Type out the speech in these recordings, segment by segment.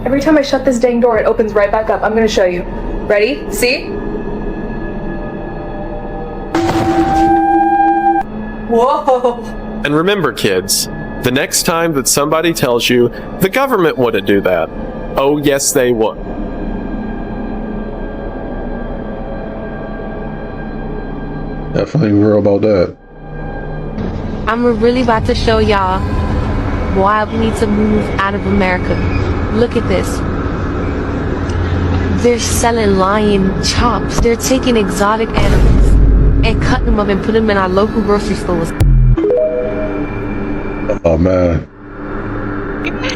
Every time I shut this dang door, it opens right back up. I'm gonna show you. Ready? See? Whoa! And remember, kids, the next time that somebody tells you the government wouldn't do that, oh yes they would. Definitely real about that. I'm really about to show y'all why we need to move out of America. Look at this. They're selling lion chops. They're taking exotic animals and cutting them up and putting them in our local grocery stores. Oh man. ¿Qué es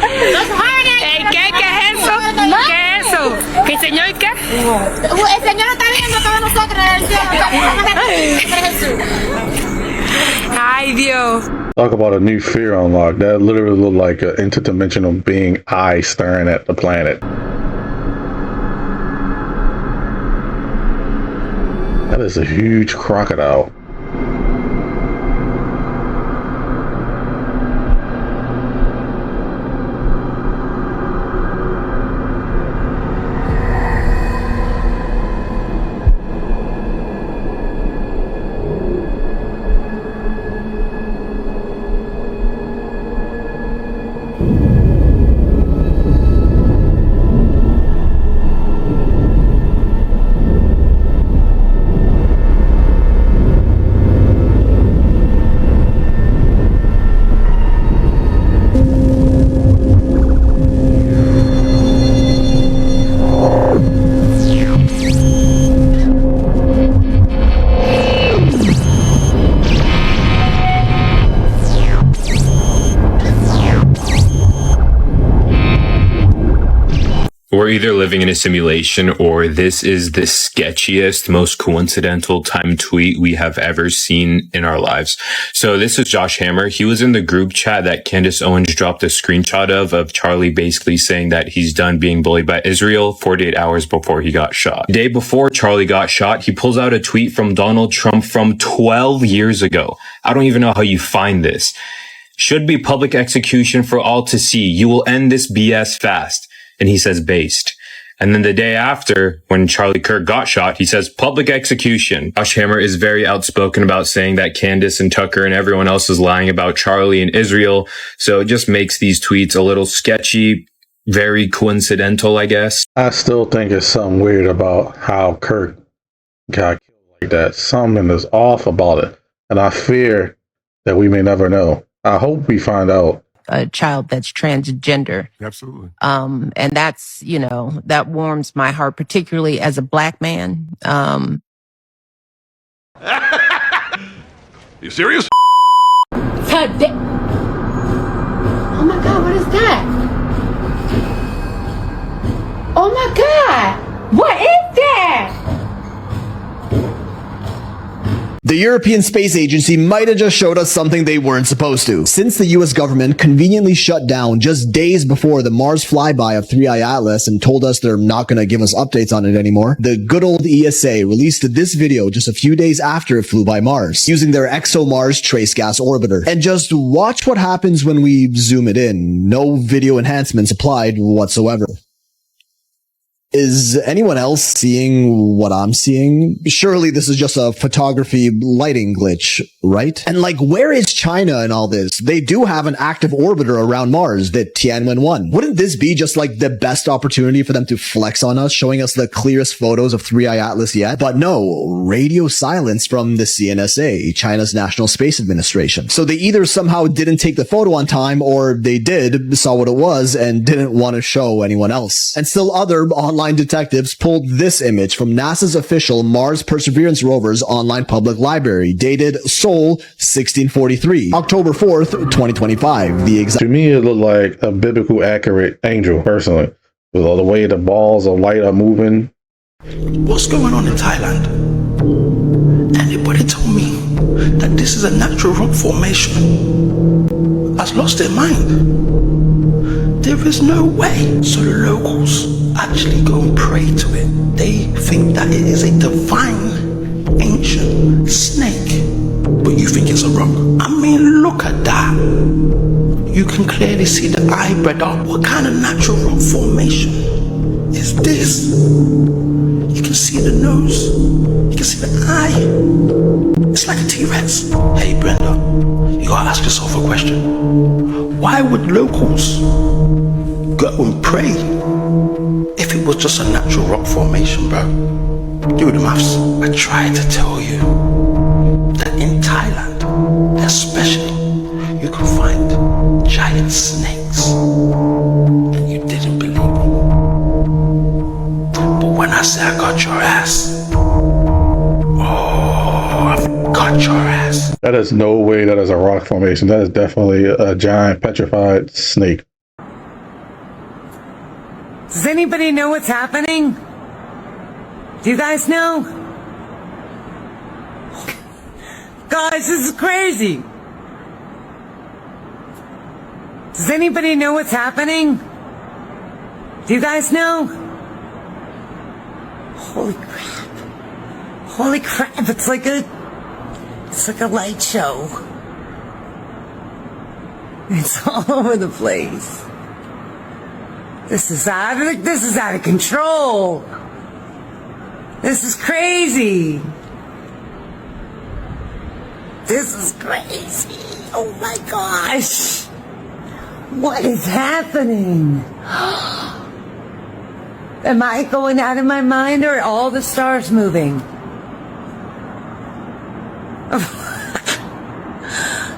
eso? ¿Qué es eso? ¿Qué señor qué? El señor está viendo todos nosotros en el cielo. Ay Dios. Talk about a new fear unlock. That literally looked like an interdimensional being eye staring at the planet. That is a huge crocodile. We're either living in a simulation or this is the sketchiest, most coincidental timed tweet we have ever seen in our lives. So this is Josh Hammer. He was in the group chat that Candace Owens dropped a screenshot of Charlie basically saying that he's done being bullied by Israel 48 hours before he got shot. Day before Charlie got shot, he pulls out a tweet from Donald Trump from 12 years ago. I don't even know how you find this. Should be public execution for all to see. You will end this BS fast. And he says based. And then the day after, when Charlie Kirk got shot, he says public execution. Josh Hammer is very outspoken about saying that Candace and Tucker and everyone else is lying about Charlie and Israel. So it just makes these tweets a little sketchy, very coincidental, I guess. I still think it's something weird about how Kirk got killed like that. Something is off about it. And I fear that we may never know. I hope we find out. A child that's transgender. Absolutely. And that's, you know, that warms my heart, particularly as a black man. You serious? Oh my God, what is that? Oh my God, what is that? The European Space Agency might have just showed us something they weren't supposed to. Since the US government conveniently shut down just days before the Mars flyby of 3i Atlas and told us they're not going to give us updates on it anymore, the good old ESA released this video just a few days after it flew by Mars, using their ExoMars trace gas orbiter. And just watch what happens when we zoom it in. No video enhancements applied whatsoever. Is anyone else seeing what I'm seeing? Surely this is just a photography lighting glitch, right? And like, where is China in all this? They do have an active orbiter around Mars, the Tianwen-1. Wouldn't this be just like the best opportunity for them to flex on us, showing us the clearest photos of 3i Atlas yet? But no, radio silence from the CNSA, China's National Space Administration. So they either somehow didn't take the photo on time, or they did, saw what it was, and didn't want to show anyone else. And still other online detectives pulled this image from NASA's official Mars Perseverance rover's online public library, dated Seoul 1643, October 4th, 2025. To me, it looked like a biblical accurate angel, personally, with all the way the balls of light are moving. What's going on in Thailand? Anybody told me that this is a natural rock formation has lost their mind. There is no way. So the locals actually go and pray to it. They think that it is a divine, ancient snake. But you think it's a rock. I mean, look at that. You can clearly see the eye, brother. What kind of natural rock formation is this? You can see the nose. You can see the eye. It's like a T-Rex. Hey, Brenda, you gotta ask yourself a question. Why would locals go and pray if it was just a natural rock formation, bro? Do the maths. I tried to tell you that in Thailand, especially, you can find giant snakes. And you didn't believe me. But when I say I got your ass, oh, I've got your ass. That is no way that is a rock formation. That is definitely a giant petrified snake. Does anybody know what's happening? Do you guys know? Guys, this is crazy. Does anybody know what's happening? Do you guys know? Holy crap. Holy crap, it's like a light show. It's all over the place. This is out of control. This is crazy. This is crazy. Oh my gosh. What is happening? Am I going out of my mind, or are all the stars moving?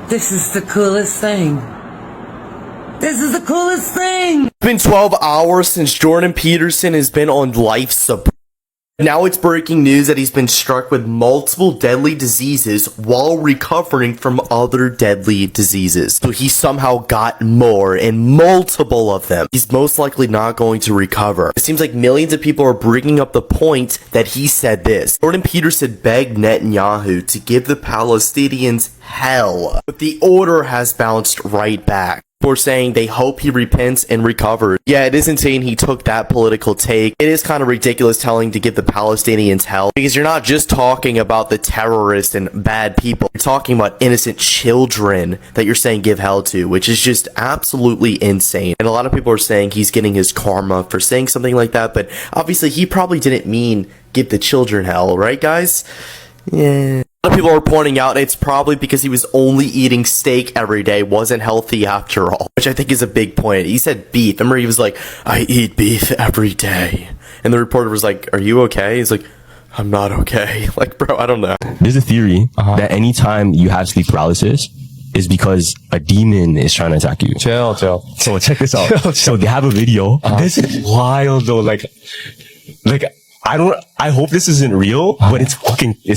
This is the coolest thing. This is the coolest thing. It's been 12 hours since Jordan Peterson has been on life support. Now it's breaking news that he's been struck with multiple deadly diseases while recovering from other deadly diseases. So he somehow got more, and multiple of them. He's most likely not going to recover. It seems like millions of people are bringing up the point that he said this. Jordan Peterson begged Netanyahu to give the Palestinians hell, but the order has bounced right back. People are saying they hope he repents and recovers. Yeah, it is insane he took that political take. It is kind of ridiculous telling to give the Palestinians hell, because you're not just talking about the terrorists and bad people. You're talking about innocent children that you're saying give hell to, which is just absolutely insane. And a lot of people are saying he's getting his karma for saying something like that, but obviously he probably didn't mean give the children hell, right guys? Yeah. A lot of people are pointing out it's probably because he was only eating steak every day, wasn't healthy after all, which I think is a big point. He said beef. Remember, he was like, I eat beef every day. And the reporter was like, are you okay? He's like, I'm not okay. Like, bro, I don't know. There's a theory that anytime you have sleep paralysis is because a demon is trying to attack you. Chill. So check this out. Chill. So they have a video. This is wild though. Like, I hope this isn't real, but it's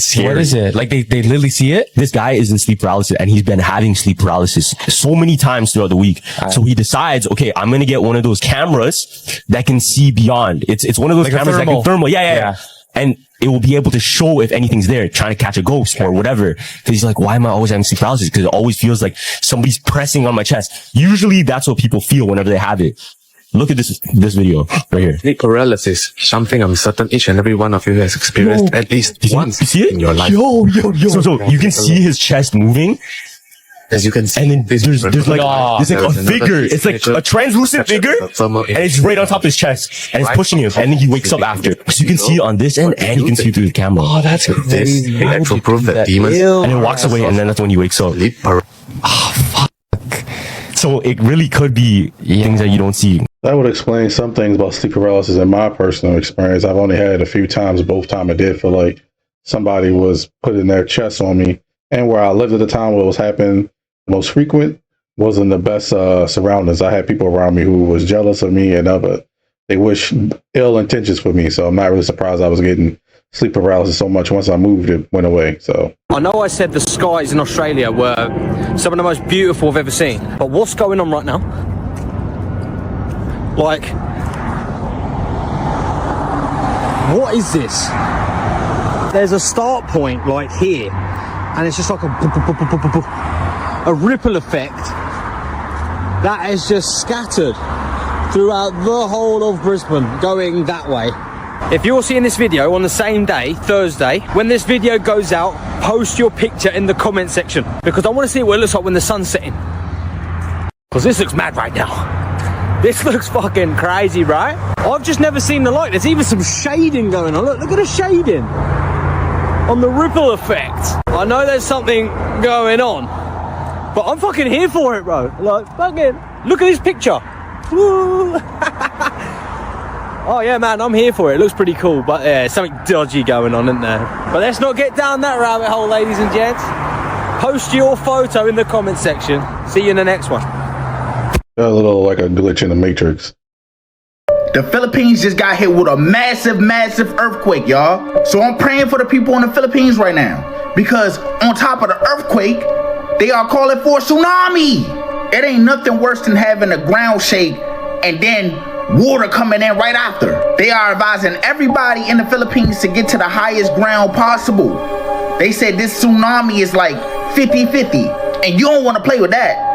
scary. What is it? Like they literally see it? This guy is in sleep paralysis, and he's been having sleep paralysis so many times throughout the week. So he decides, okay, I'm going to get one of those cameras that can see beyond. It's one of those like cameras that can thermal. Yeah. And it will be able to show if anything's there, trying to catch a ghost or whatever. Cause he's like, why am I always having sleep paralysis? Cause it always feels like somebody's pressing on my chest. Usually that's what people feel whenever they have it. Look at this video right here. Sleep paralysis, something I'm certain each and every one of you has experienced at least once in your life. So you can see his chest moving. As you can see. And then there's like a figure. It's like a translucent figure. And it's right on top of his chest. And it's pushing him. And then he wakes up after. So you can see it on this end, and you can see it through the camera. Oh, that's crazy. This actual proof that demons. And then walks away, and then that's when he wakes up. Oh, fuck. So it really could be things that you don't see. That would explain some things about sleep paralysis in my personal experience. I've only had it a few times. Both times I did feel like somebody was putting their chest on me. And where I lived at the time, where it was happening most frequent, wasn't the best surroundings. I had people around me who was jealous of me, and they wish ill intentions for me. So I'm not really surprised I was getting sleep paralysis so much. Once I moved, it went away. So I know I said the skies in Australia were some of the most beautiful I've ever seen, but what's going on right now? Like, what is this? There's a start point like here, and it's just like a ripple effect that is just scattered throughout the whole of Brisbane going that way. If you're seeing this video on the same day, Thursday, when this video goes out, post your picture in the comment section, because I want to see what it looks like when the sun's setting. Because this looks mad right now. This looks fucking crazy, right? I've just never seen the light. There's even some shading going on. Look at the shading on the ripple effect. I know there's something going on, but I'm fucking here for it, bro. Like, fucking, look at this picture. Woo. Oh yeah, man, I'm here for it. It looks pretty cool, but yeah, something dodgy going on, isn't there? But let's not get down that rabbit hole, ladies and gents. Post your photo in the comment section. See you in the next one. A little like a glitch in the Matrix. The Philippines just got hit with a massive earthquake, y'all. So I'm praying for the people in the Philippines right now, because on top of the earthquake, they are calling for a tsunami. It ain't nothing worse than having a ground shake and then water coming in right after. They are advising everybody in the Philippines to get to the highest ground possible. They said this tsunami is like 50-50, and you don't want to play with that.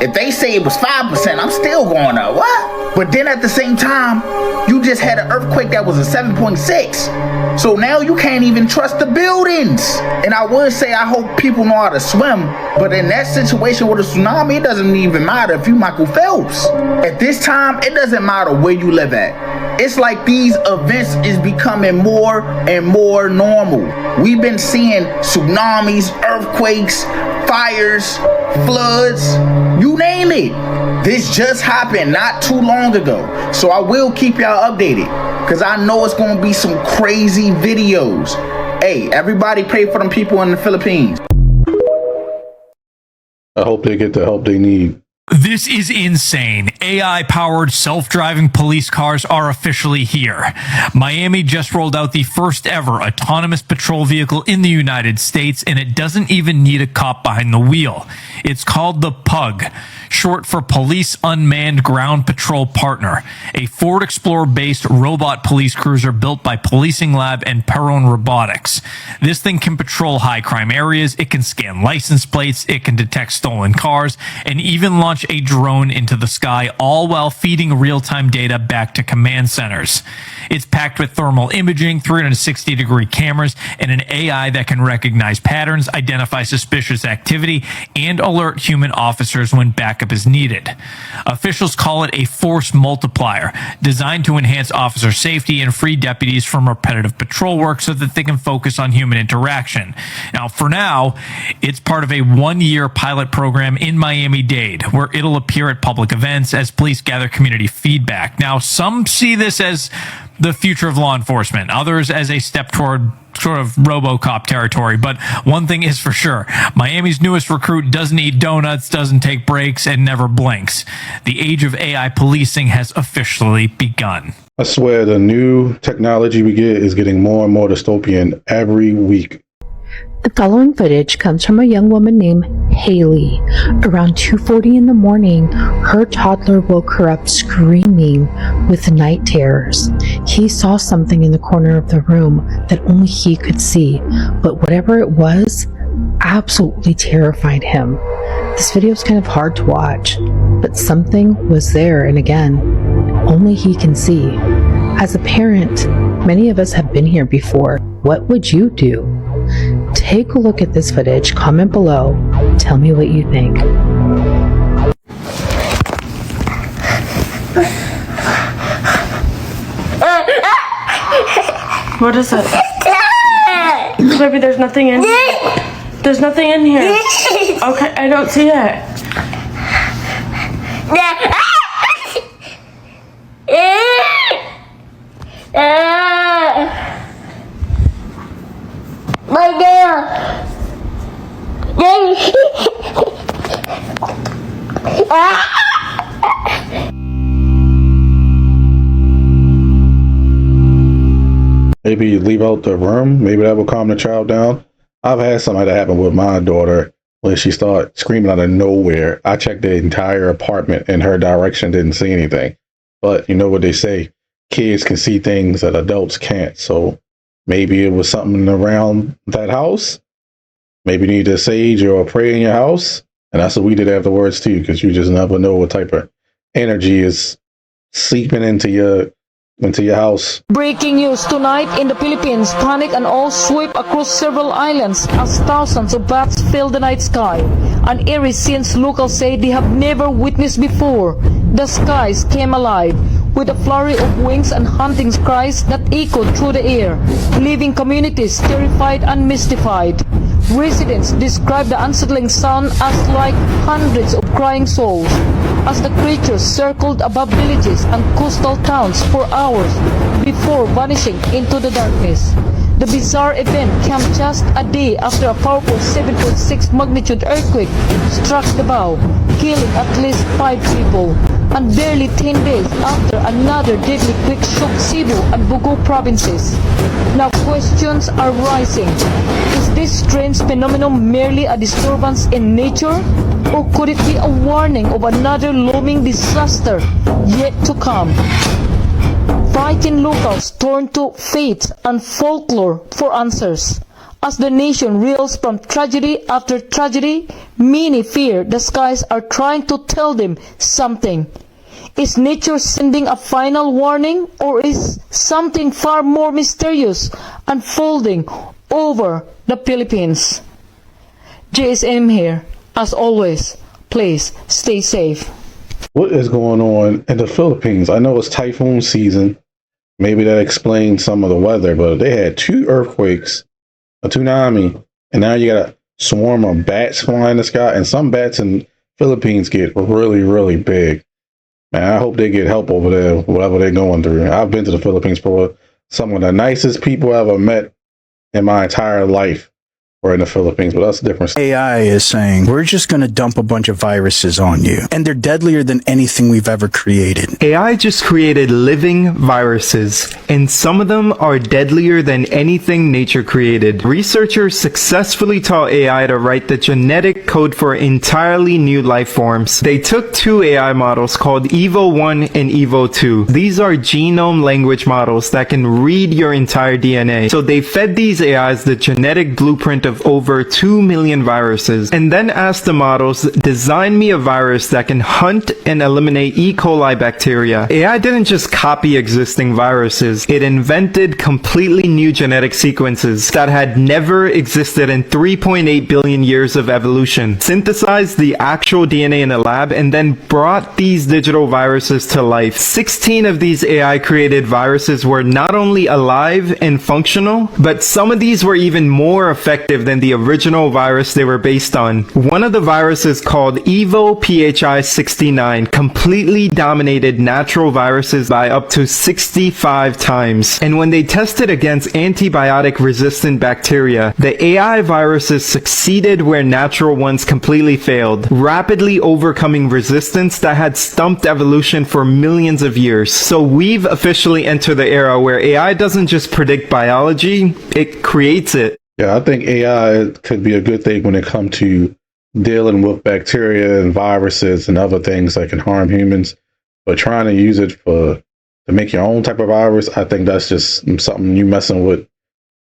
If they say it was 5%, I'm still going up. What? But then at the same time, you just had an earthquake that was a 7.6. So now you can't even trust the buildings. And I would say I hope people know how to swim, but in that situation with a tsunami, it doesn't even matter if you Michael Phelps. At this time, it doesn't matter where you live at. It's like these events is becoming more and more normal. We've been seeing tsunamis, earthquakes, fires, floods, you name it. This just happened not too long ago. So I will keep y'all updated, because I know it's going to be some crazy videos. Hey, everybody pray for them people in the Philippines. I hope they get the help they need. This is insane. AI-powered self-driving police cars are officially here. Miami just rolled out the first ever autonomous patrol vehicle in the United States, and it doesn't even need a cop behind the wheel. It's called the PUG, short for Police Unmanned Ground Patrol Partner, a Ford Explorer-based robot police cruiser built by Policing Lab and Perron Robotics. This thing can patrol high-crime areas, it can scan license plates, it can detect stolen cars, and even launch a drone into the sky, all while feeding real-time data back to command centers. It's packed with thermal imaging, 360-degree cameras, and an AI that can recognize patterns, identify suspicious activity, and alert human officers when backup is needed. Officials call it a force multiplier, designed to enhance officer safety and free deputies from repetitive patrol work so that they can focus on human interaction. Now, for now, it's part of a one-year pilot program in Miami-Dade, where it'll appear at public events as police gather community feedback. Now, some see this as the future of law enforcement, others as a step toward sort of RoboCop territory. But one thing is for sure, Miami's newest recruit doesn't eat donuts, doesn't take breaks, and never blinks. The age of AI policing has officially begun. I swear the new technology we get is getting more and more dystopian every week. The following footage comes from a young woman named Haley. Around 2:40 in the morning, her toddler woke her up screaming with night terrors. He saw something in the corner of the room that only he could see, but whatever it was absolutely terrified him. This video is kind of hard to watch, but something was there, and again, only he can see. As a parent, many of us have been here before. What would you do? Take a look at this footage, comment below, tell me what you think. What is it? Baby, there's nothing in here. There's nothing in here. Okay, I don't see it. My girl. Maybe you leave out the room. Maybe that will calm the child down. I've had something like that happen with my daughter when she started screaming out of nowhere. I checked the entire apartment in her direction, didn't see anything. But you know what they say, kids can see things that adults can't. So maybe it was something around that house. Maybe you need to sage or pray in your house. And that's what we did afterwards too, because you just never know what type of energy is seeping into your house. Breaking news tonight in the Philippines, panic and all sweep across several islands as thousands of bats fill the night sky. An eerie scene locals say they have never witnessed before. The skies came alive with a flurry of wings and hunting cries that echoed through the air, leaving communities terrified and mystified. Residents describe the unsettling sound as like hundreds of crying souls, as the creatures circled above villages and coastal towns for hours before vanishing into the darkness. The bizarre event came just a day after a powerful 7.6 magnitude earthquake struck Davao, killing at least 5 people, and barely 10 days after another deadly quake shook Cebu and Bugao provinces. Now questions are rising. Is this strange phenomenon merely a disturbance in nature? Or could it be a warning of another looming disaster yet to come? Frightened locals turn to faith and folklore for answers. As the nation reels from tragedy after tragedy, many fear the skies are trying to tell them something. Is nature sending a final warning, or is something far more mysterious unfolding over the Philippines? JSM here. As always, please stay safe. What is going on in the Philippines? I know it's typhoon season. Maybe that explains some of the weather, but they had 2 earthquakes, a tsunami, and now you got a swarm of bats flying in the sky, and some bats in Philippines get really, really big. Man, I hope they get help over there, whatever they're going through. I've been to the Philippines for some of the nicest people I've ever met in my entire life. Or in the Philippines, but that's a different. AI is saying, we're just going to dump a bunch of viruses on you, and they're deadlier than anything we've ever created. AI just created living viruses, and some of them are deadlier than anything nature created. Researchers successfully taught AI to write the genetic code for entirely new life forms. They took 2 AI models called Evo1 and Evo2. These are genome language models that can read your entire DNA. So they fed these AIs the genetic blueprint of over 2 million viruses, and then asked the models, design me a virus that can hunt and eliminate E. coli bacteria. AI didn't just copy existing viruses, it invented completely new genetic sequences that had never existed in 3.8 billion years of evolution, synthesized the actual DNA in a lab, and then brought these digital viruses to life. 16 of these AI created viruses were not only alive and functional, but some of these were even more effective than the original virus they were based on. One of the viruses, called Evo PHI-69, completely dominated natural viruses by up to 65 times. And when they tested against antibiotic-resistant bacteria, the AI viruses succeeded where natural ones completely failed, rapidly overcoming resistance that had stumped evolution for millions of years. So we've officially entered the era where AI doesn't just predict biology, it creates it. Yeah, I think AI could be a good thing when it comes to dealing with bacteria and viruses and other things that can harm humans. But trying to use it to make your own type of virus, I think that's just something you messing with.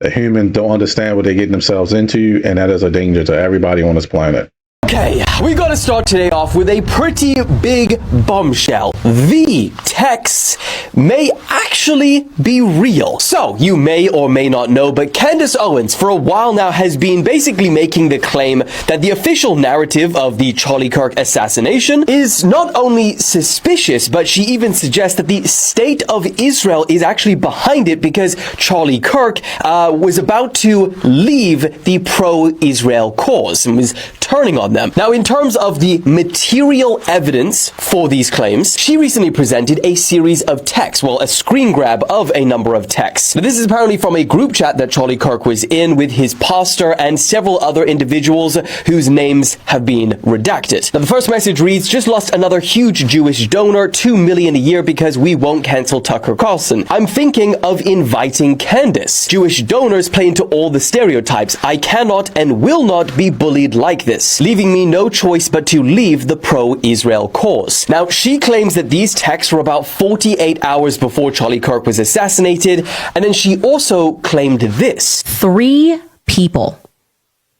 The humans don't understand what they're getting themselves into, and that is a danger to everybody on this planet. Okay, we gotta start today off with a pretty big bombshell. The texts may actually be real. So, you may or may not know, but Candace Owens for a while now has been basically making the claim that the official narrative of the Charlie Kirk assassination is not only suspicious, but she even suggests that the state of Israel is actually behind it because Charlie Kirk was about to leave the pro-Israel cause and was turning on them. Now, in terms of the material evidence for these claims, she recently presented a series of texts, well, a screen grab of a number of texts. Now, this is apparently from a group chat that Charlie Kirk was in with his pastor and several other individuals whose names have been redacted. Now, the first message reads, just lost another huge Jewish donor, $2 million a year because we won't cancel Tucker Carlson. I'm thinking of inviting Candace. Jewish donors play into all the stereotypes. I cannot and will not be bullied like this, leaving me no choice but to leave the pro-Israel cause. Now, she claims that these texts were about 48 hours before Charlie Kirk was assassinated, and then she also claimed this. 3 people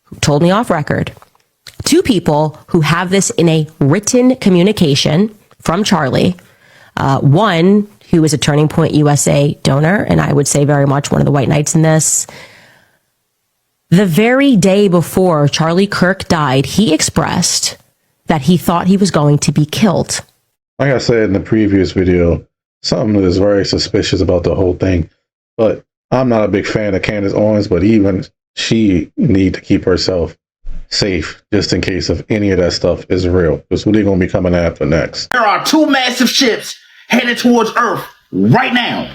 who told me off record, 2 people who have this in a written communication from Charlie, One who is a Turning Point USA donor, and I would say very much one of the white knights in this. The very day before Charlie Kirk died, he expressed that he thought he was going to be killed. Like I said in the previous video, something is very suspicious about the whole thing. But I'm not a big fan of Candace Owens, but even she need to keep herself safe just in case if any of that stuff is real. Because who they going to be coming after next? There are 2 massive ships headed towards Earth right now.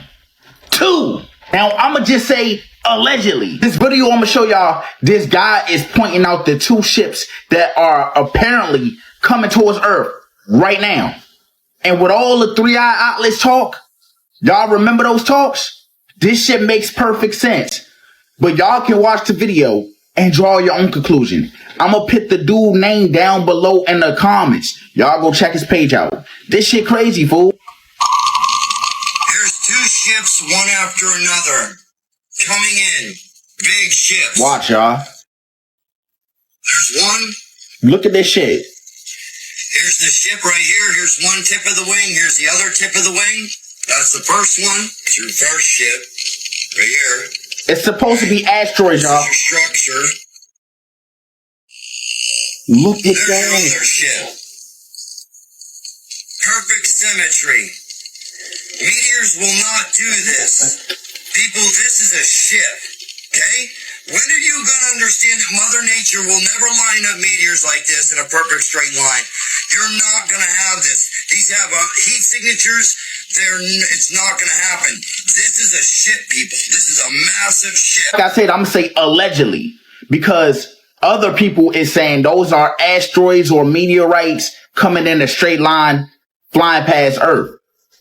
2. Now, I'm going to just say allegedly. This video I'm going to show y'all, this guy is pointing out the 2 ships that are apparently coming towards Earth right now. And with all the 3-eye Atlas talk, y'all remember those talks? This shit makes perfect sense. But y'all can watch the video and draw your own conclusion. I'm going to put the dude name down below in the comments. Y'all go check his page out. This shit crazy, fool. There's 2 ships, one after another, coming in. Big ships. Watch, y'all. There's one. Look at this shit. Here's the ship right here. Here's one tip of the wing. Here's the other tip of the wing. That's the first one. It's your first ship. Right here. It's supposed to be asteroids, y'all. Your structure. Look at There's that. your other ship. Perfect symmetry. Meteors will not do this. People, this is a ship. Okay? When are you going to understand that Mother Nature will never line up meteors like this in a perfect straight line? You're not going to have this. These have heat signatures. It's not going to happen. This is a ship, people. This is a massive ship. Like I said, I'm going to say allegedly. Because other people is saying those are asteroids or meteorites coming in a straight line flying past Earth.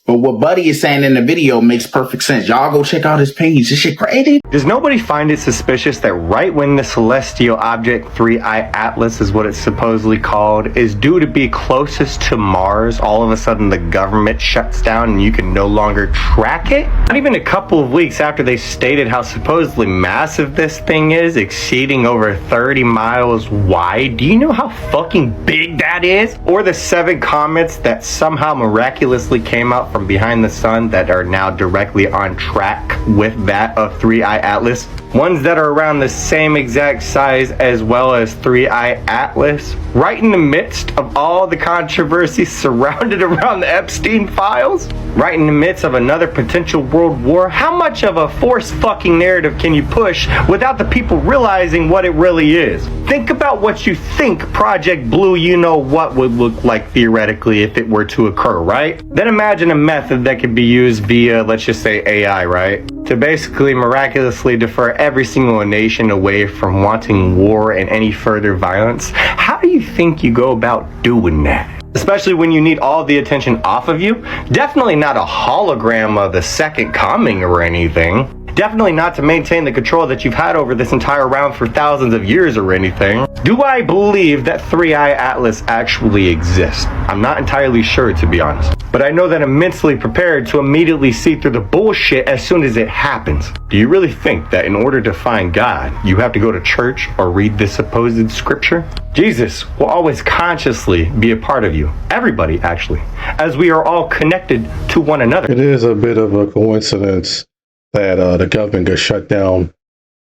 But what Buddy is saying in the video makes perfect sense. Y'all go check out his page. This shit crazy. Does nobody find it suspicious that right when the celestial object 3-eye Atlas is what it's supposedly called is due to be closest to Mars, all of a sudden the government shuts down and you can no longer track it? Not even a couple of weeks after they stated how supposedly massive this thing is, exceeding over 30 miles wide. Do you know how fucking big that is? Or the 7 comets that somehow miraculously came out from behind the sun that are now directly on track with that of 3-eye Atlas. Ones that are around the same exact size as well as 3-eye Atlas. Right in the midst of all the controversy surrounded around the Epstein files. Right in the midst of another potential world war. How much of a force fucking narrative can you push without the people realizing what it really is? Think about what you think Project Blue you know what would look like theoretically if it were to occur, right? Then imagine a method that could be used via, let's just say AI, right? To basically miraculously defer every single nation away from wanting war and any further violence. How do you think you go about doing that? Especially when you need all the attention off of you? Definitely not a hologram of the second coming or anything. Definitely not to maintain the control that you've had over this entire round for thousands of years or anything. Do I believe that 3-eye Atlas actually exists? I'm not entirely sure, to be honest. But I know that I'm mentally prepared to immediately see through the bullshit as soon as it happens. Do you really think that in order to find God, you have to go to church or read the supposed scripture? Jesus will always consciously be a part of you. Everybody, actually. As we are all connected to one another. It is a bit of a coincidence that the government got shut down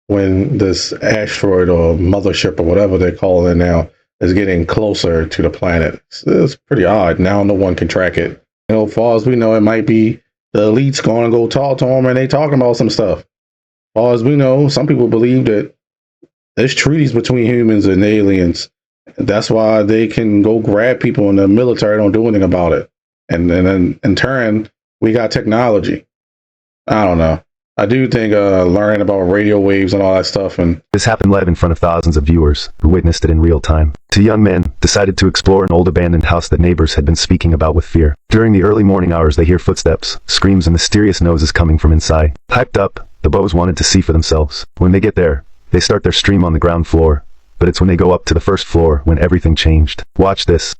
when this asteroid or mothership or whatever they're calling it now is getting closer to the planet. It's pretty odd. Now no one can track it. You know, as far as we know, it might be the elites going to go talk to them and they talking about some stuff. As far as we know, some people believe that there's treaties between humans and aliens. That's why they can go grab people and the military don't do anything about it. And then in turn, we got technology. I don't know. I do think learning about radio waves and all that stuff. And this happened live in front of thousands of viewers who witnessed it in real time. Two young men decided to explore an old abandoned house that neighbors had been speaking about with fear. During the early morning hours, they hear footsteps, screams, and mysterious noises coming from inside. Hyped up, the bows wanted to see for themselves. When they get there, they start their stream on the ground floor. But it's when they go up to the first floor when everything changed. Watch this.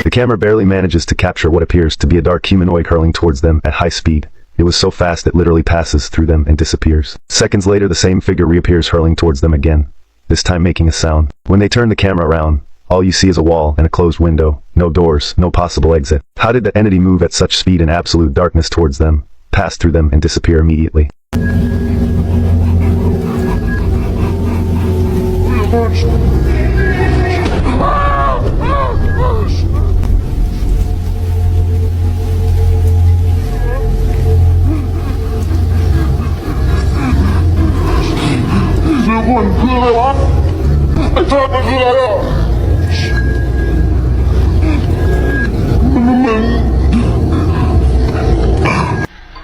The camera barely manages to capture what appears to be a dark humanoid hurling towards them at high speed. It was so fast it literally passes through them and disappears. Seconds later, the same figure reappears hurling towards them again, this time making a sound. When they turn the camera around, all you see is a wall and a closed window. No doors, no possible exit. How did the entity move at such speed in absolute darkness towards them, pass through them, and disappear immediately?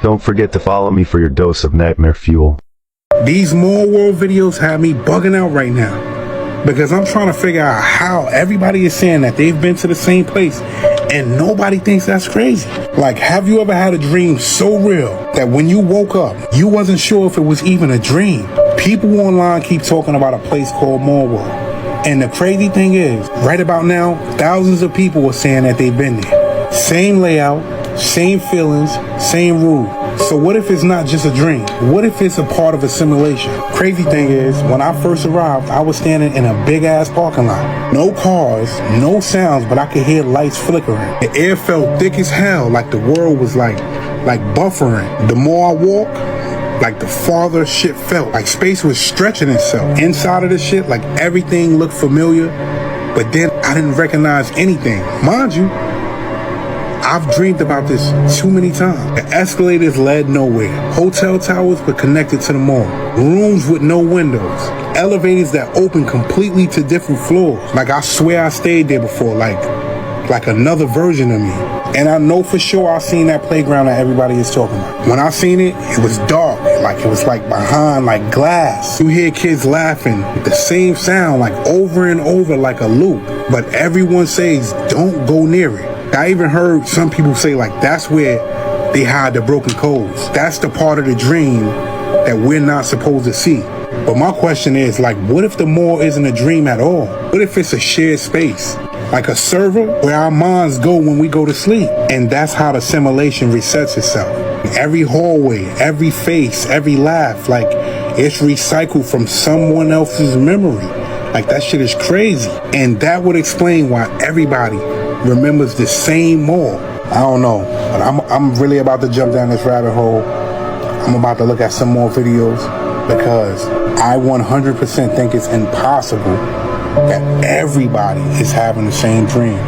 Don't forget to follow me for your dose of nightmare fuel. These more world videos have me bugging out right now because I'm trying to figure out how everybody is saying that they've been to the same place and nobody thinks that's crazy. Like, have you ever had a dream so real that when you woke up, you wasn't sure if it was even a dream? People online keep talking about a place called More World. And the crazy thing is, right about now, thousands of people are saying that they've been there. Same layout, same feelings, same rule. So what if it's not just a dream? What if it's a part of a simulation? Crazy thing is, when I first arrived, I was standing in a big ass parking lot. No cars, no sounds, but I could hear lights flickering. The air felt thick as hell, like the world was like buffering. The more I walked, like the farther shit felt, like space was stretching itself. Inside of the shit, like everything looked familiar, but then I didn't recognize anything. Mind you, I've dreamed about this too many times. The escalators led nowhere. Hotel towers were connected to the mall. Rooms with no windows. Elevators that opened completely to different floors. Like I swear I stayed there before, like another version of me. And I know for sure I seen that playground that everybody is talking about. When I seen it, it was dark. Like it was like behind like glass. You hear kids laughing with the same sound like over and over like a loop. But everyone says don't go near it. I even heard some people say like that's where they hide the broken codes. That's the part of the dream that we're not supposed to see. But my question is like, what if the mall isn't a dream at all? What if it's a shared space? Like a server where our minds go when we go to sleep. And that's how the simulation resets itself. Every hallway, every face, every laugh, like it's recycled from someone else's memory. Like that shit is crazy. And that would explain why everybody remembers the same mall. I don't know, but I'm really about to jump down this rabbit hole. I'm about to look at some more videos because I 100% think it's impossible that everybody is having the same dreams.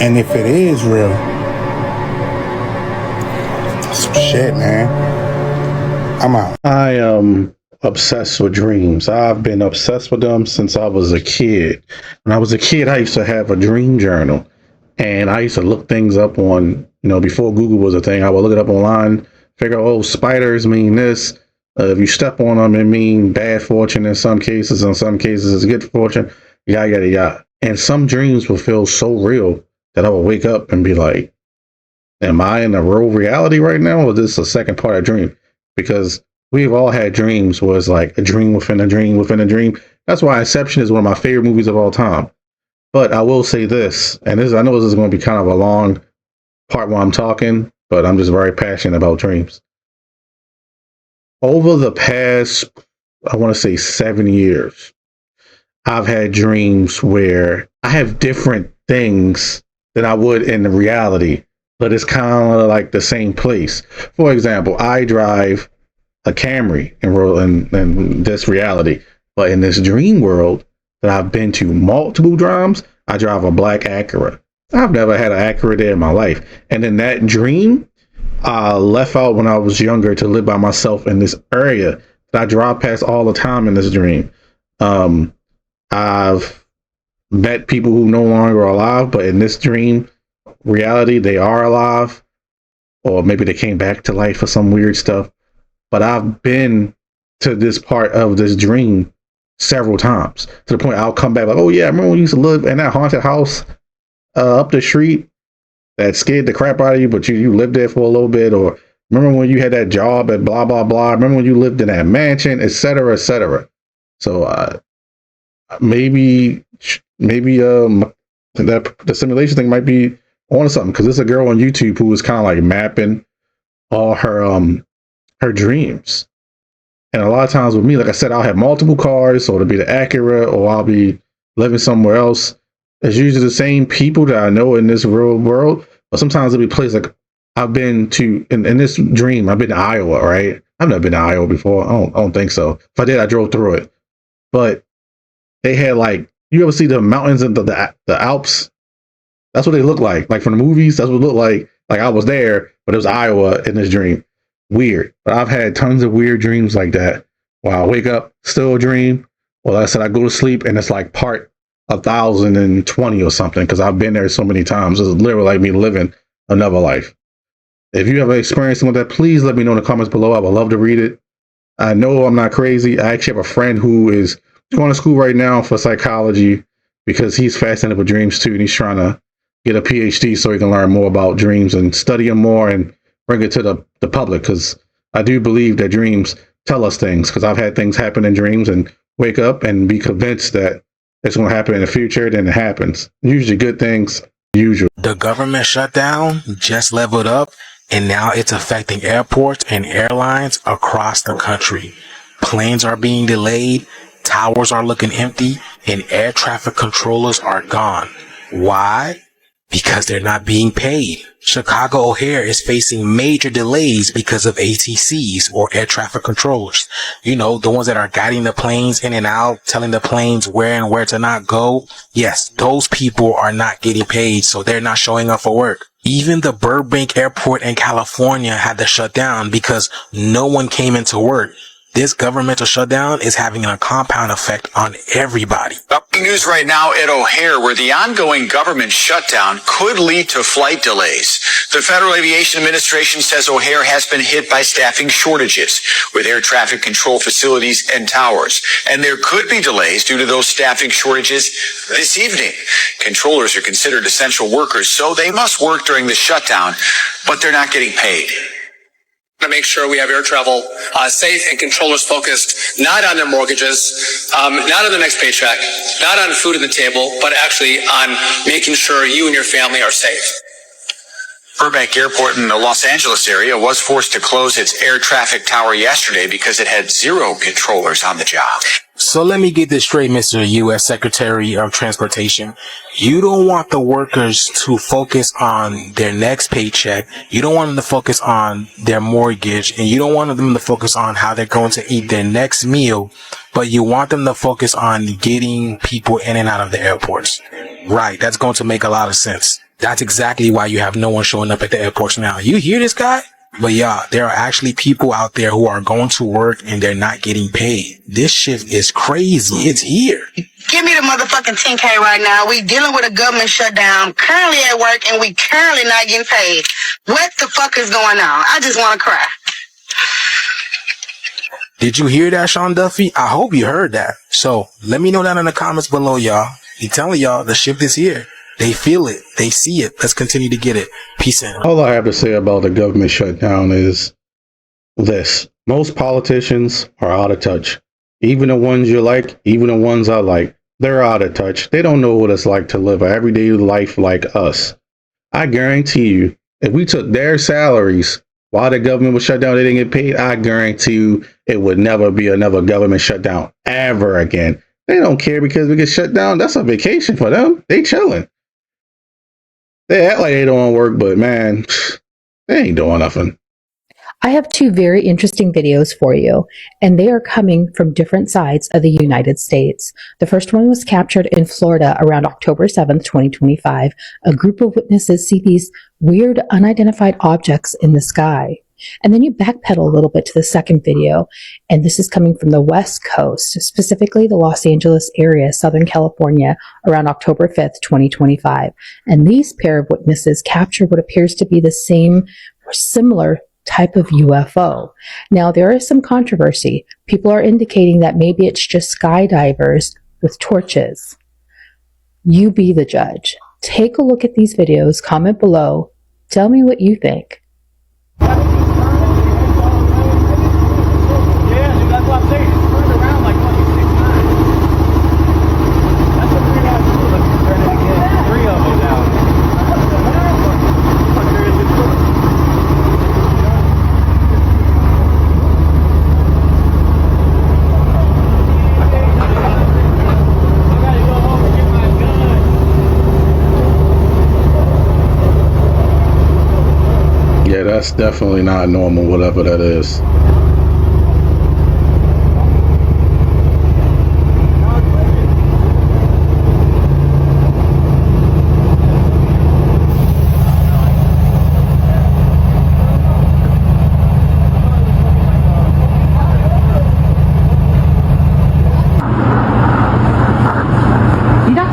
And if it is real, that's some shit, man. I'm out. I am obsessed with dreams. I've been obsessed with them since I was a kid. When I was a kid, I used to have a dream journal. And I used to look things up on, before Google was a thing, I would look it up online, figure, spiders mean this. If you step on them, it mean bad fortune in some cases. In some cases, it's good fortune, yada, yada, yada. And some dreams will feel so real that I will wake up and be like, am I in a real reality right now? Or is this a second part of dream? Because we've all had dreams where it's like a dream within a dream within a dream. That's why Inception is one of my favorite movies of all time. But I will say this, and I know this is going to be kind of a long part while I'm talking, but I'm just very passionate about dreams. Over the past, I want to say 7 years, I've had dreams where I have different things than I would in the reality, but it's kind of like the same place. For example, I drive a Camry in this reality, but in this dream world that I've been to multiple times, I drive a black Acura. I've never had an Acura day in my life. And in that dream, I left out when I was younger to live by myself in this area that I drive past all the time in this dream. I've met people who no longer are alive, but in this dream reality, they are alive. Or maybe they came back to life for some weird stuff. But I've been to this part of this dream several times, to the point I'll come back like, oh yeah, I remember when you used to live in that haunted house up the street that scared the crap out of you, but you lived there for a little bit. Or remember when you had that job at blah blah blah, remember when you lived in that mansion, etc., etc. So maybe that the simulation thing might be on something, because there's a girl on YouTube who was kind of like mapping all her dreams. And a lot of times with me, like I said, I'll have multiple cars, or it'll be the Acura, or I'll be living somewhere else. It's usually the same people that I know in this real world, but sometimes it'll be places like I've been to in this dream. I've been to Iowa, right? I've never been to Iowa before. I don't think so. If I did, I drove through it. But they had like, you ever see the mountains and the Alps? That's what they look like. Like from the movies, that's what it looked like. Like I was there, but it was Iowa in this dream. Weird. But I've had tons of weird dreams like that. Where I wake up, still a dream. Well, like I said, I go to sleep and it's like part 1,020 or something, because I've been there so many times. It's literally like me living another life. If you have an experience with that, please let me know in the comments below. I would love to read it. I know I'm not crazy. I actually have a friend who is going to school right now for psychology, because he's fascinated with dreams too, and he's trying to get a PhD so he can learn more about dreams and study them more and bring it to the public, because I do believe that dreams tell us things, because I've had things happen in dreams and wake up and be convinced that it's going to happen in the future, then it happens. Usually good things, usually. The government shutdown just leveled up, and now it's affecting airports and airlines across the country. Planes are being delayed, towers are looking empty, and air traffic controllers are gone. Why? Because they're not being paid. Chicago O'Hare is facing major delays because of ATCs, or air traffic controllers. You know, the ones that are guiding the planes in and out, telling the planes where and where to not go. Yes, those people are not getting paid, so they're not showing up for work. Even the Burbank Airport in California had to shut down because no one came into work. This governmental shutdown is having a compound effect on everybody. News right now at O'Hare, where the ongoing government shutdown could lead to flight delays. The Federal Aviation Administration says O'Hare has been hit by staffing shortages with air traffic control facilities and towers. And there could be delays due to those staffing shortages this evening. Controllers are considered essential workers, so they must work during the shutdown, but they're not getting paid. To make sure we have air travel safe and controllers focused not on their mortgages, not on the next paycheck, not on food at the table, but actually on making sure you and your family are safe. Burbank Airport in the Los Angeles area was forced to close its air traffic tower yesterday because it had 0 controllers on the job. So let me get this straight, Mr. U.S. Secretary of Transportation. You don't want the workers to focus on their next paycheck. You don't want them to focus on their mortgage, and you don't want them to focus on how they're going to eat their next meal, but you want them to focus on getting people in and out of the airports. Right, that's going to make a lot of sense. That's exactly why you have no one showing up at the airports now. You hear this guy? But yeah, there are actually people out there who are going to work and they're not getting paid. This shit is crazy. It's here. Give me the motherfucking 10K right now. We dealing with a government shutdown, currently at work, and we currently not getting paid. What the fuck is going on? I just want to cry. Did you hear that, Sean Duffy? I hope you heard that. So let me know down in the comments below, y'all. I'm telling y'all, the shift is here. They feel it. They see it. Let's continue to get it. Peace out. All I have to say about the government shutdown is this. Most politicians are out of touch. Even the ones you like, even the ones I like, they're out of touch. They don't know what it's like to live an everyday life like us. I guarantee you, if we took their salaries while the government was shut down, they didn't get paid, I guarantee you it would never be another government shutdown ever again. They don't care because we get shut down. That's a vacation for them. They chilling. They act like they don't work, but man, they ain't doing nothing. I have 2 very interesting videos for you, and they are coming from different sides of the United States. The first one was captured in Florida around October 7th, 2025. A group of witnesses see these weird unidentified objects in the sky. And then you backpedal a little bit to the second video, and this is coming from the West Coast, specifically the Los Angeles area, Southern California, around October 5th, 2025. And these pair of witnesses capture what appears to be the same or similar type of UFO. Now, there is some controversy. People are indicating that maybe it's just skydivers with torches. You be the judge. Take a look at these videos, comment below, tell me what you think. Yeah, that's definitely not normal, whatever that is.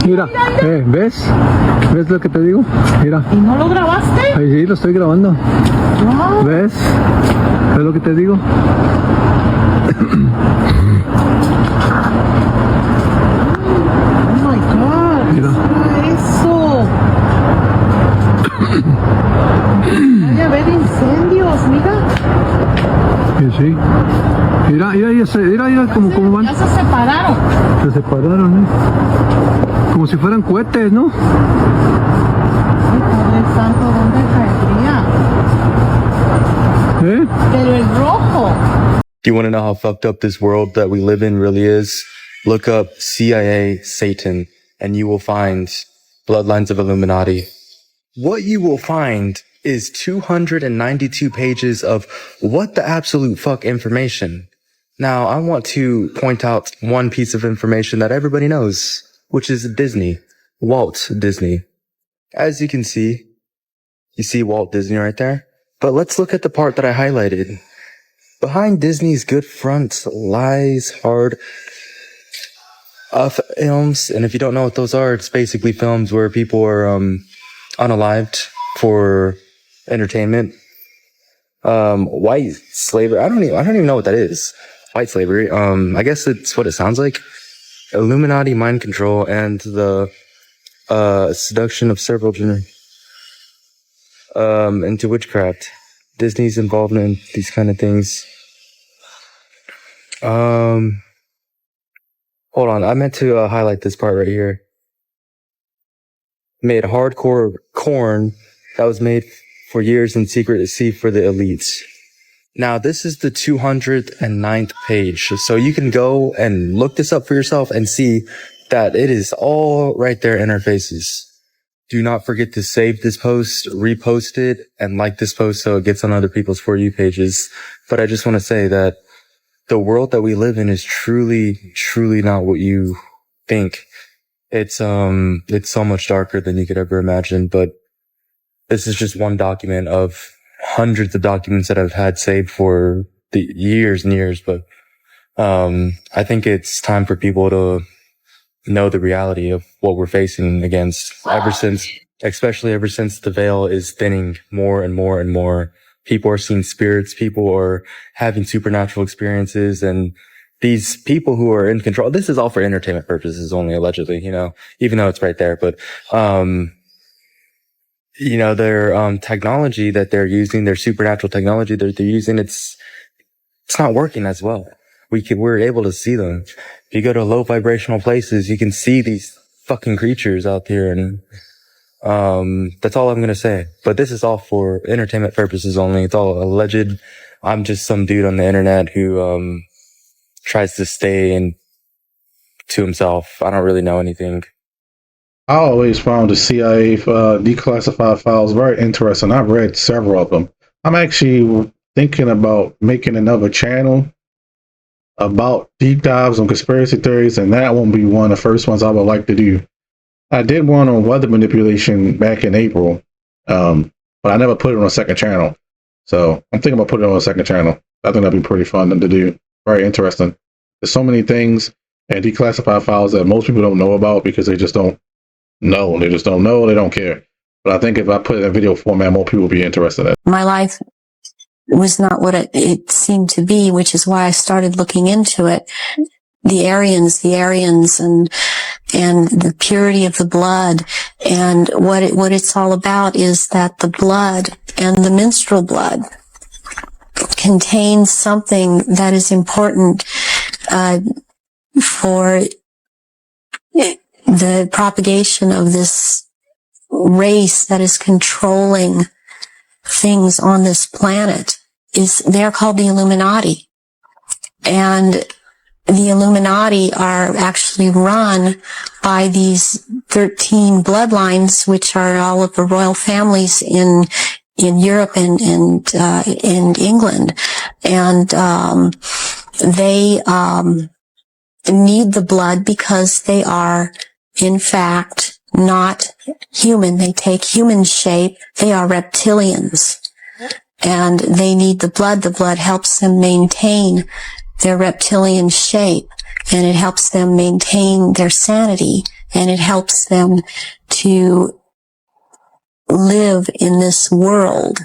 Mira, ¿ves? ¿Ves lo que te digo? Mira. ¿Y no lo grabaste? Ay, sí, lo estoy grabando. Wow. ¿Ves? ¿Ves lo que te digo? Oh my God. Mira. Eso. Hay a haber incendios, mira. Sí. Mira, mira, como van. Ya se separaron. Se separaron, Como si fueran cohetes, ¿no? Ay, Padre Santo, ¿dónde caería? Pero el rojo. Do you want to know how fucked up this world that we live in really is? Look up CIA Satan and you will find bloodlines of Illuminati. What you will find is 292 pages of what the absolute fuck information. Now, I want to point out one piece of information that everybody knows, which is Disney. Walt Disney. As you can see, you see Walt Disney right there. But let's look at the part that I highlighted. Behind Disney's good front lies hard films. And if you don't know what those are, it's basically films where people are unalived for entertainment. White slavery. I don't even know what that is. White slavery. I guess it's what it sounds like. Illuminati mind control and the seduction of several into witchcraft. Disney's involvement in these kind of things. Hold on, I meant to highlight this part right here. Made hardcore corn that was made for years in secrecy for the elites. Now, this is the 209th page, so you can go and look this up for yourself and see that it is all right there in our faces. Do not forget to save this post, repost it, and like this post so it gets on other people's For You pages. But I just want to say that the world that we live in is truly, truly not what you think. It's so much darker than you could ever imagine, but this is just one document of hundreds of documents that I've had saved for the years and years. But, I think it's time for people to know the reality of what we're facing against especially ever since the veil is thinning more and more and more. People are seeing spirits. People are having supernatural experiences, and these people who are in control, this is all for entertainment purposes only, allegedly, even though it's right there. But, their, technology that they're using, their supernatural technology that they're using, it's not working as well. We're able to see them. If you go to low vibrational places, you can see these fucking creatures out here, and, that's all I'm going to say. But this is all for entertainment purposes only. It's all alleged. I'm just some dude on the internet who, tries to stay to himself. I don't really know anything. I always found the CIA declassified files very interesting. I've read several of them. I'm actually thinking about making another channel about deep dives on conspiracy theories, and that won't be one of the first ones I would like to do. I did one on weather manipulation back in April, but I never put it on a second channel. So I'm thinking about putting it on a second channel. I think that'd be pretty fun to do. Very interesting. There's so many things and declassified files that most people don't know about because they just don't know. They just don't know. They don't care. But I think if I put it in video format, more people will be interested in it. My life was not what it seemed to be, which is why I started looking into it. The Aryans and the purity of the blood, and what it's all about is that the blood and the menstrual blood contains something that is important for the propagation of this race that is controlling things on this planet. They're called the Illuminati, and the Illuminati are actually run by these 13 bloodlines, which are all of the royal families in Europe and England. And they need the blood because they are, in fact, not human. They take human shape. They are reptilians. And they need the blood. The blood helps them maintain their reptilian shape, and it helps them maintain their sanity, and it helps them to live in this world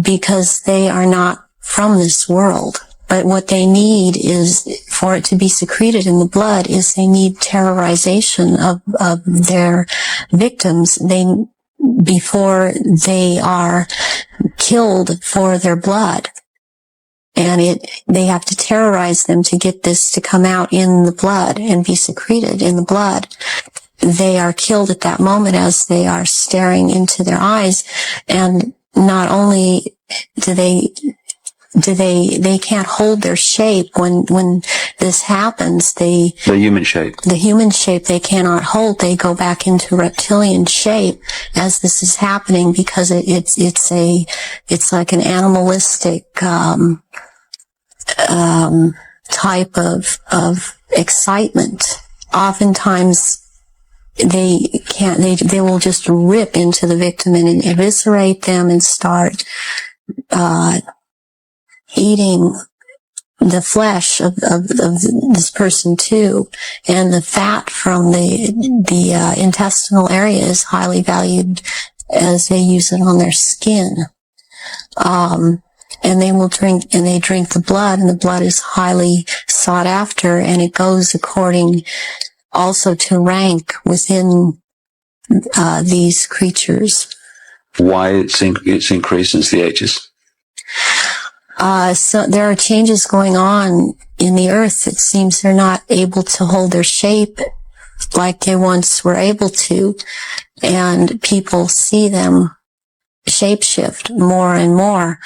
because they are not from this world. But what they need is, for it to be secreted in the blood, is they need terrorization of their victims before they are killed for their blood. And they have to terrorize them to get this to come out in the blood and be secreted in the blood. They are killed at that moment as they are staring into their eyes. And not only do they can't hold their shape when this happens. The human shape they cannot hold. They go back into reptilian shape as this is happening because it's like an animalistic type of excitement. Oftentimes they will just rip into the victim and eviscerate them and start eating the flesh of this person too. And the fat from the intestinal area is highly valued as they use it on their skin. And they drink the blood, and the blood is highly sought after, and it goes according also to rank within these creatures. Why it's increased since the ages? So there are changes going on in the earth. It seems they're not able to hold their shape like they once were able to, and people see them shapeshift more and more,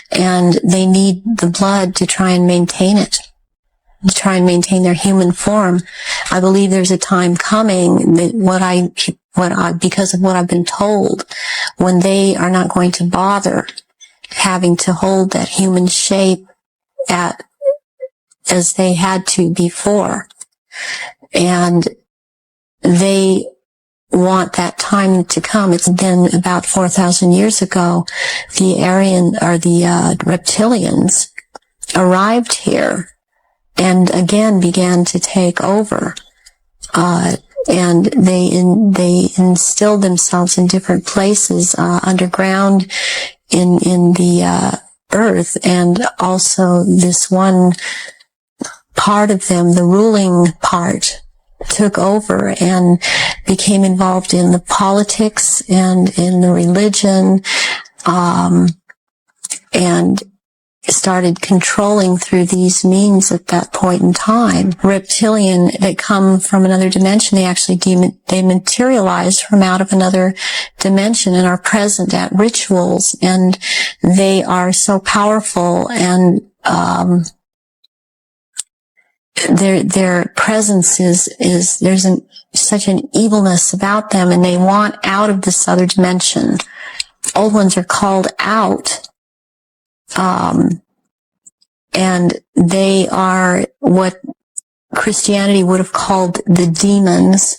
and they need the blood to try and maintain it, to try and maintain their human form. I believe there's a time coming that because of what I've been told, when they are not going to bother having to hold that human shape as they had to before, and they want that time to come. It's been about 4,000 years ago. The Aryan or the reptilians arrived here and again began to take over. And they instilled themselves in different places underground in the earth, and also this one part of them, the ruling part, took over and became involved in the politics and in the religion, and started controlling through these means at that point in time. Reptilian that come from another dimension, they materialize from out of another dimension and are present at rituals, and they are so powerful, and their presence is there's such an evilness about them, and they want out of this other dimension. Old ones are called out, and they are what Christianity would have called the demons.